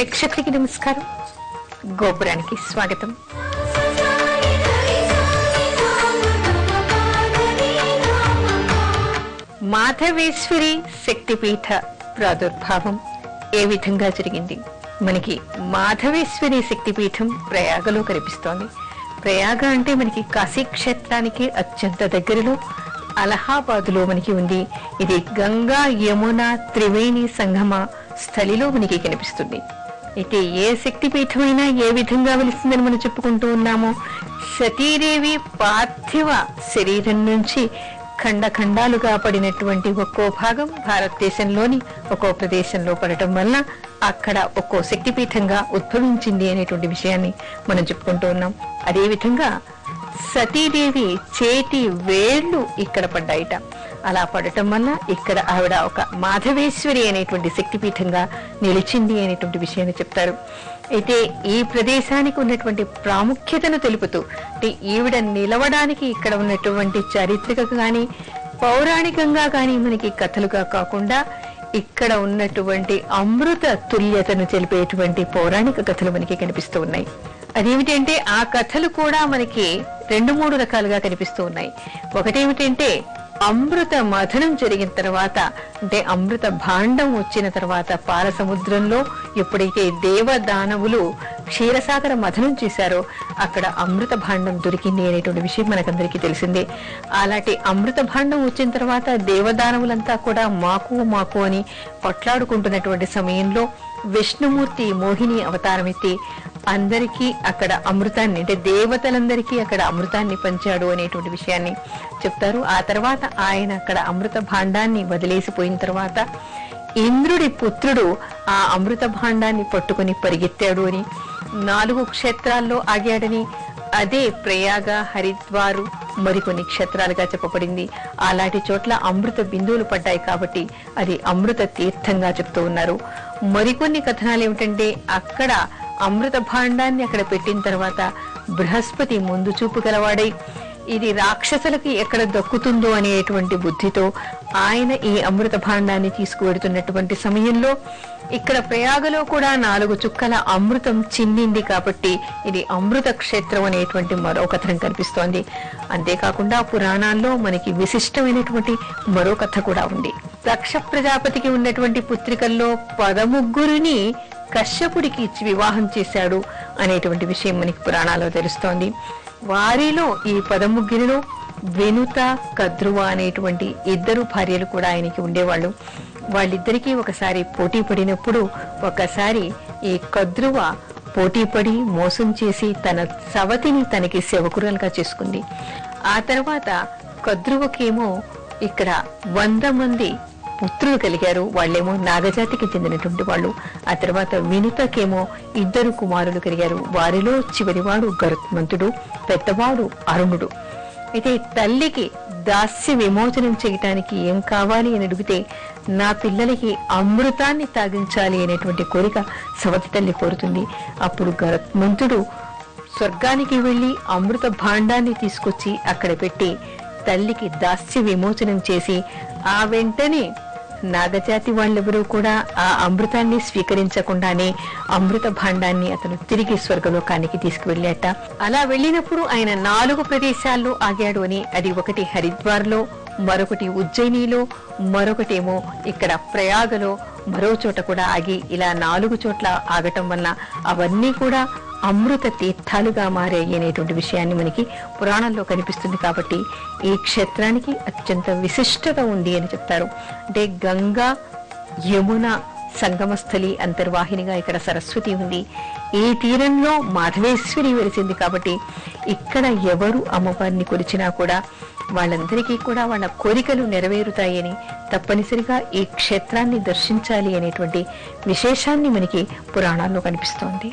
ప్రేక్షకులకి నమస్కారం. గోపురానికి స్వాగతం. మాధవేశ్వరి శక్తిపీఠ ప్రాదుర్భావం ఏ విధంగా జరిగింది? మనకి మాధవేశ్వరి శక్తిపీఠం ప్రయాగలో కనిపిస్తోంది. ప్రయాగ అంటే మనకి కాశీ క్షేత్రానికి అత్యంత దగ్గరలో అలహాబాదులో మనకి ఉంది. ఇది గంగా యమున త్రివేణి సంగమ స్థలిలో మనకి కనిపిస్తుంది. అయితే ఏ శక్తిపీఠమైనా ఏ విధంగా వెలుస్తుందని మనం చెప్పుకుంటూ ఉన్నామో, సతీదేవి పార్థివ శరీరం నుంచి ఖండఖండాలుగా పడినటువంటి ఒక్కో భాగం భారతదేశంలోని ఒక్కో ప్రదేశంలో పడటం వల్ల అక్కడ ఒక్కో శక్తిపీఠంగా ఉద్భవించింది అనేటువంటి విషయాన్ని మనం చెప్పుకుంటూ ఉన్నాం. అదేవిధంగా సతీదేవి చేతి వేళ్లు ఇక్కడ పడ్డాయిట. అలా పడటం వల్ల ఇక్కడ ఆవిడ ఒక మాధవేశ్వరి అనేటువంటి శక్తిపీఠంగా నిలిచింది అనేటువంటి విషయాన్ని చెప్తారు. అయితే ఈ ప్రదేశానికి ఉన్నటువంటి ప్రాముఖ్యతను తెలుపుతూ, అంటే ఈవిడ నిలవడానికి ఇక్కడ ఉన్నటువంటి చారిత్రక కానీ పౌరాణికంగా కానీ మనకి కథలుగా కాకుండా ఇక్కడ ఉన్నటువంటి అమృత తుల్యతను తెలిపేటువంటి పౌరాణిక కథలు మనకి కనిపిస్తూ ఉన్నాయి. అదేమిటంటే ఆ కథలు కూడా మనకి 2-3 రకాలుగా కనిపిస్తూ ఉన్నాయి. ఒకటేమిటంటే అమృత మథనం జరిగిన తర్వాత, అంటే అమృత భాండం వచ్చిన తర్వాత పాల సముద్రంలో ఎప్పుడైతే దేవదానవులు క్షీరసాగర మథనం చేశారో అక్కడ అమృత భాండం దొరికింది అనేటువంటి విషయం మనకందరికీ తెలిసిందే. అలాంటి అమృత భాండం వచ్చిన తర్వాత దేవదానవులంతా కూడా మాకు మాకు అని కొట్లాడుకుంటున్నటువంటి సమయంలో విష్ణుమూర్తి మోహిని అవతారం ఎత్తి అందరికీ అక్కడ అమృతాన్ని, అంటే దేవతలందరికీ అక్కడ అమృతాన్ని పంచాడు అనేటువంటి విషయాన్ని చెప్తారు. ఆ తర్వాత ఆయన అక్కడ అమృత భాండాన్ని వదిలేసిపోయిన తర్వాత ఇంద్రుడి పుత్రుడు ఆ అమృత భాండాన్ని పట్టుకుని పరిగెత్తాడు అని, 4 క్షేత్రాల్లో ఆగాడని, అదే ప్రయాగ, హరిద్వారు, మరికొన్ని క్షేత్రాలుగా చెప్పబడింది. అలాంటి చోట్ల అమృత బిందువులు పడ్డాయి కాబట్టి అది అమృత తీర్థంగా చెప్తూ ఉన్నారు. మరికొన్ని కథనాలు ఏమిటంటే అక్కడ అమృత భాండాన్ని అక్కడ పెట్టిన తర్వాత బృహస్పతి ముందు చూపు గలవాడై ఇది రాక్షసులకి ఎక్కడ దక్కుతుందో అనేటువంటి బుద్ధితో ఆయన ఈ అమృత భాండాన్ని తీసుకువెడుతున్నటువంటి సమయంలో ఇక్కడ ప్రయాగలో కూడా 4 చుక్కల అమృతం చిందింది కాబట్టి ఇది అమృత క్షేత్రం అనేటువంటి మరో కథనం కనిపిస్తోంది. అంతేకాకుండా పురాణాల్లో మనకి విశిష్టమైనటువంటి మరో కథ కూడా ఉంది. దక్ష ప్రజాపతికి ఉన్నటువంటి పుత్రికల్లో 13 కశ్యపుడికి ఇచ్చి వివాహం చేశాడు అనేటువంటి విషయం మనకి పురాణాల్లో తెలుస్తోంది. వారిలో ఈ 13లో వెనుత, కద్రువ అనేటువంటి 2 భార్యలు కూడా ఆయనకి ఉండేవాళ్ళు. వాళ్ళిద్దరికీ ఒకసారి పోటీ పడినప్పుడు ఒకసారి ఈ కద్రువ పోటీ పడి మోసం చేసి తన సవతిని తనకి సేవకురాలుగా చేసుకుంది. ఆ తర్వాత కద్రువకేమో ఇక్కడ 100 మంది పుత్రులు కలిగారు. వాళ్ళేమో నాగజాతికి చెందినటువంటి వాళ్ళు. ఆ తర్వాత వినుతకేమో 2 కుమారులు కలిగారు. వారిలో చివరివాడు గరుత్మంతుడు, పెద్దవాడు అరుణుడు. అయితే తల్లికి దాస్య విమోచనం చేయటానికి ఏం కావాలి అని అడిగితే నా పిల్లలకి అమృతాన్ని తాగించాలి అనేటువంటి కోరిక సవతి తల్లి కోరుతుంది. అప్పుడు గరుత్మంతుడు స్వర్గానికి వెళ్లి అమృత భాండాన్ని తీసుకొచ్చి అక్కడ పెట్టి తల్లికి దాస్య విమోచనం చేసి ఆ వెంటనే నాగజాతి వాళ్ళెవరూ కూడా ఆ అమృతాన్ని స్వీకరించకుండానే అమృత భాండాన్ని అతను తిరిగి స్వర్గలోకానికి తీసుకువెళ్ళాట. అలా వెళ్ళినప్పుడు ఆయన 4 ప్రదేశాల్లో ఆగాడు అని, అది ఒకటి హరిద్వార్లో, మరొకటి ఉజ్జయినిలో, మరొకటేమో ఇక్కడ ప్రయాగలో, మరో చోట కూడా ఆగి ఇలా 4 చోట్ల ఆగటం వల్ల అవన్నీ కూడా అమృత తీర్థాలుగా మారాయి అనేటువంటి విషయాన్ని మనకి పురాణాల్లో కనిపిస్తుంది. కాబట్టి ఈ క్షేత్రానికి అత్యంత విశిష్టత ఉంది అని చెప్తారు. అంటే గంగా యమున సంగమస్థలి అంతర్వాహినిగా ఇక్కడ సరస్వతి ఉంది. ఈ తీరంలో మాధవేశ్వరి వెలిసింది కాబట్టి ఇక్కడ ఎవరు అమ్మవారిని కొలిచినా కూడా వాళ్ళందరికీ కూడా వాళ్ళ కోరికలు నెరవేరుతాయని, తప్పనిసరిగా ఈ క్షేత్రాన్ని దర్శించాలి అనేటువంటి విశేషాన్ని మనకి పురాణాల్లో కనిపిస్తోంది.